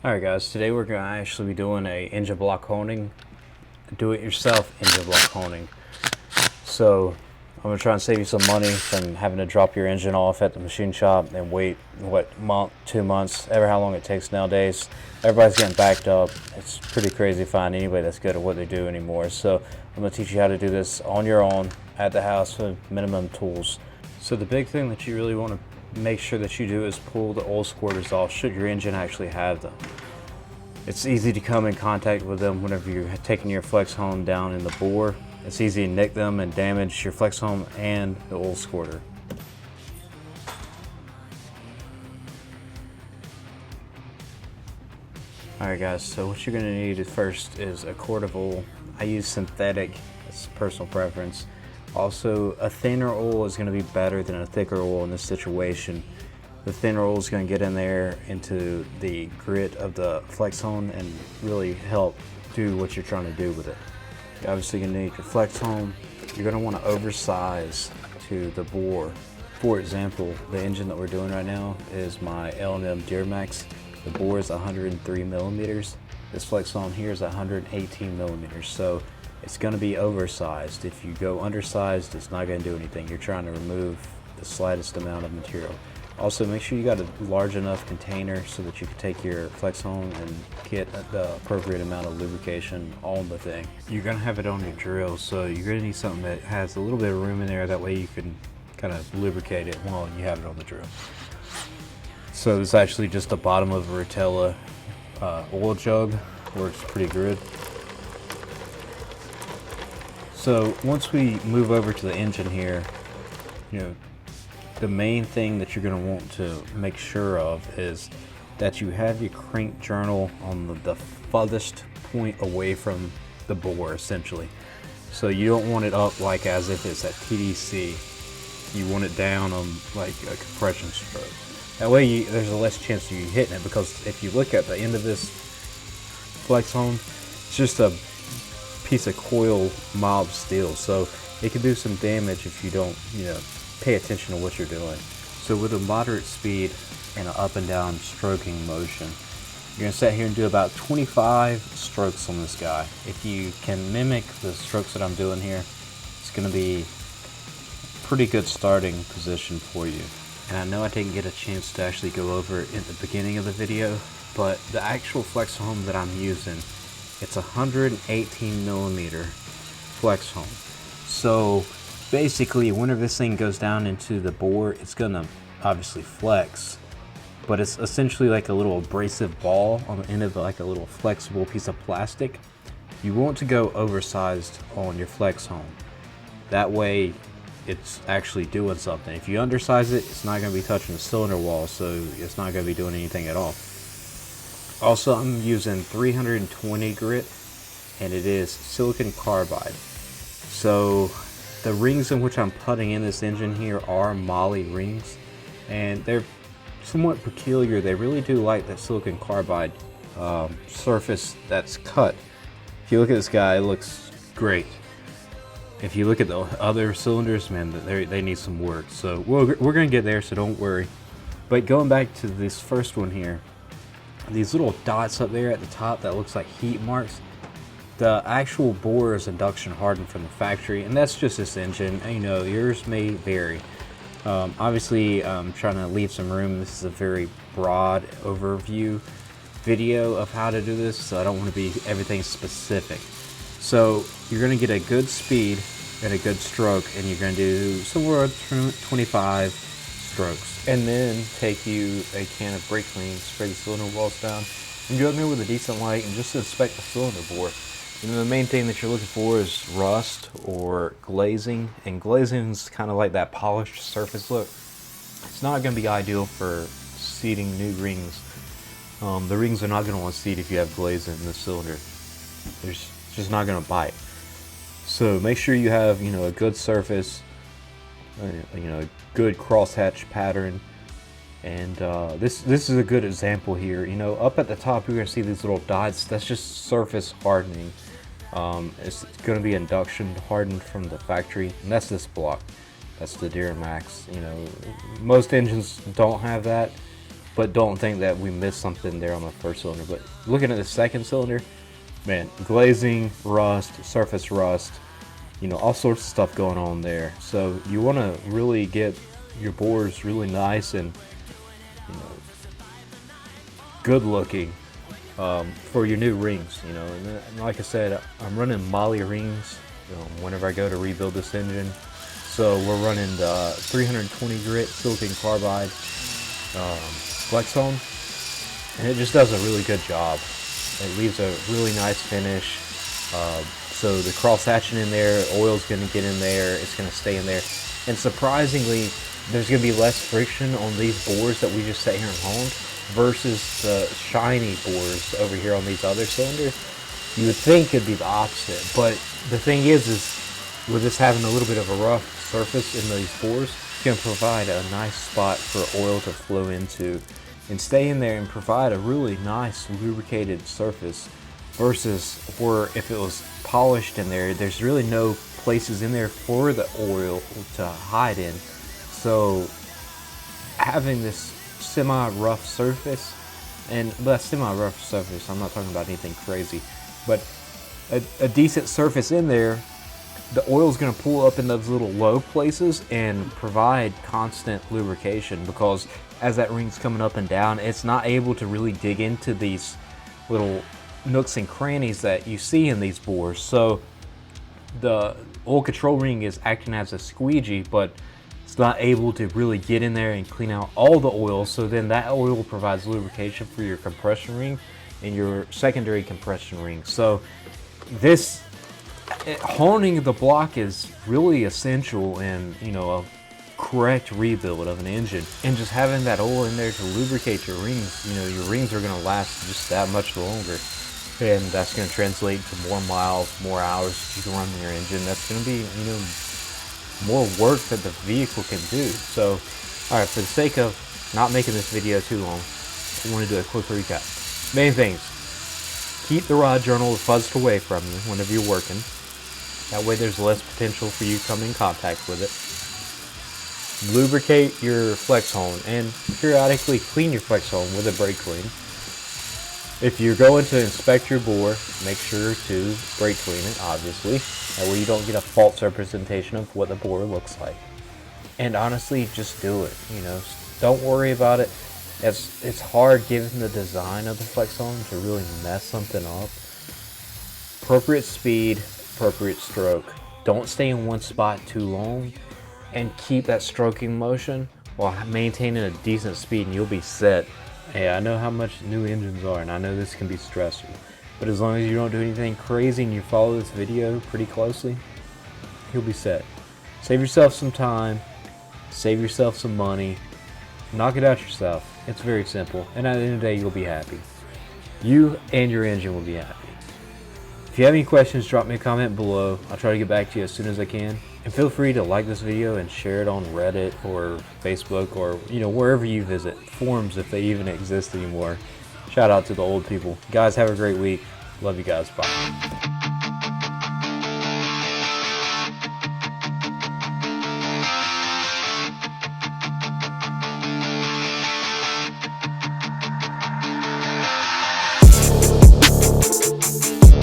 Alright guys, today we're going to actually be doing a engine block honing, do-it-yourself engine block honing. So I'm going to try and save you some money from having to drop your engine off at the machine shop and wait, month, 2 months, ever how long it takes nowadays. Everybody's getting backed up. It's pretty crazy to find anybody that's good at what they do anymore. So I'm going to teach you how to do this on your own at the house with minimum tools. So the big thing that you really want to make sure that you do is pull the oil squirters off should your engine actually have them. It's easy to come in contact with them whenever you're taking your flex home down in the bore. It's easy to nick them and damage your flex home and the oil squirter. Alright guys, so what you're going to need first is a quart of oil. I use synthetic, it's personal preference. Also, a thinner oil is going to be better than a thicker oil in this situation. The thinner oil is going to get in there into the grit of the flex hone and really help do what you're trying to do with it. You're obviously going to need your flex hone. You're going to want to oversize to the bore. For example, the engine that we're doing right now is my LMM Duramax. The bore is 103 millimeters. This flex hone here is 118 millimeters. So it's going to be oversized. If you go undersized, it's not going to do anything. You're trying to remove the slightest amount of material. Also, make sure you got a large enough container so that you can take your flex hone and get the appropriate amount of lubrication on the thing. You're going to have it on your drill, so you're going to need something that has a little bit of room in there. That way you can kind of lubricate it while you have it on the drill. So it's actually just the bottom of a Rotella oil jug. Works pretty good. So once we move over to the engine here, the main thing that you're going to want to make sure of is that you have your crank journal on the farthest point away from the bore, essentially. So you don't want it up like as if it's at TDC. You want it down on like a compression stroke. That way there's a less chance of you hitting it, because if you look at the end of this flex hone, it's just a piece of coil mild steel, so it can do some damage if you don't pay attention to what you're doing. So with a moderate speed and an up and down stroking motion, you're going to sit here and do about 25 strokes on this guy. If you can mimic the strokes that I'm doing here, it's going to be a pretty good starting position for you. And I know I didn't get a chance to actually go over it in the beginning of the video, but the actual flex hone that I'm using, it's 118 millimeter flex hone. So basically, whenever this thing goes down into the bore, it's gonna obviously flex, but it's essentially like a little abrasive ball on the end of like a little flexible piece of plastic. You want to go oversized on your flex hone. That way it's actually doing something. If you undersize it, it's not gonna be touching the cylinder wall, so it's not gonna be doing anything at all. Also, I'm using 320 grit, and it is silicon carbide. So the rings in which I'm putting in this engine here are moly rings, and they're somewhat peculiar. They really do like that silicon carbide surface that's cut. If you look at this guy, it looks great. If you look at the other cylinders, man, they need some work. So we're gonna get there, so don't worry. But going back to this first one here, these little dots up there at the top that looks like heat marks, the actual bore is induction hardened from the factory, and that's just this engine. Yours may vary. Obviously, I'm trying to leave some room. This is a very broad overview video of how to do this, so I don't want to be everything specific. So you're going to get a good speed and a good stroke, and you're going to do somewhere between 25 strokes. And then take you a can of brake clean, spray the cylinder walls down, and go in there with a decent light and just inspect the cylinder bore. The main thing that you're looking for is rust or glazing, and glazing is kind of like that polished surface look. It's not going to be ideal for seating new rings. The rings are not going to want to seat if you have glazing in the cylinder. It's just not going to bite. So make sure you have a good surface, a good crosshatch pattern. And this is a good example here. Up at the top you're going to see these little dots. That's just surface hardening. It's going to be induction hardened from the factory, and that's this block. That's the Duramax. Most engines don't have that, but don't think that we missed something there on the first cylinder. But looking at the second cylinder, man, glazing, rust, surface rust, you know, all sorts of stuff going on there. So you want to really get your bores really nice and, you know, good looking for your new rings, you know. And like I said, I'm running Moly rings, you know, whenever I go to rebuild this engine. So we're running the 320 grit silicon carbide flex hone, and it just does a really good job. It leaves a really nice finish. So the cross hatching in there, oil's going to get in there, it's going to stay in there, and surprisingly, there's going to be less friction on these bores that we just sat here and honed versus the shiny bores over here on these other cylinders. You would think it'd be the opposite, but the thing is with this having a little bit of a rough surface in these bores, it's going to provide a nice spot for oil to flow into and stay in there and provide a really nice lubricated surface, versus where if it was polished in there, there's really no places in there for the oil to hide in. So having this semi-rough surface, and by semi-rough surface, I'm not talking about anything crazy, but a decent surface in there, the oil is going to pull up in those little low places and provide constant lubrication, because as that ring's coming up and down, it's not able to really dig into these little nooks and crannies that you see in these bores. So the oil control ring is acting as a squeegee, but it's not able to really get in there and clean out all the oil. So then that oil provides lubrication for your compression ring and your secondary compression ring. So this honing the block is really essential in, you know, a correct rebuild of an engine, and just having that oil in there to lubricate your rings, you know, your rings are going to last just that much longer, and that's going to translate to more miles, more hours you can run your engine. That's going to be, you know, more work that the vehicle can do. So, alright, for the sake of not making this video too long, I want to do a quick recap. Main things: keep the rod journal fuzzed away from you whenever you're working. That way there's less potential for you to come in contact with it. Lubricate your flex hone and periodically clean your flex hone with a brake clean. If you're going to inspect your bore, make sure to brake clean it, obviously. That way you don't get a false representation of what the bore looks like. And honestly, just do it. You know, don't worry about it. It's hard given the design of the flex hone to really mess something up. Appropriate speed, appropriate stroke. Don't stay in one spot too long, and keep that stroking motion while maintaining a decent speed, and you'll be set. Hey, I know how much new engines are, and I know this can be stressful, but as long as you don't do anything crazy and you follow this video pretty closely, you'll be set. Save yourself some time, save yourself some money, knock it out yourself. It's very simple, and at the end of the day, you'll be happy. You and your engine will be happy. If you have any questions, drop me a comment below. I'll try to get back to you as soon as I can. And feel free to like this video and share it on Reddit or Facebook, or, you know, wherever you visit. Forums, if they even exist anymore. Shout out to the old people. Guys, have a great week. Love you guys. Bye.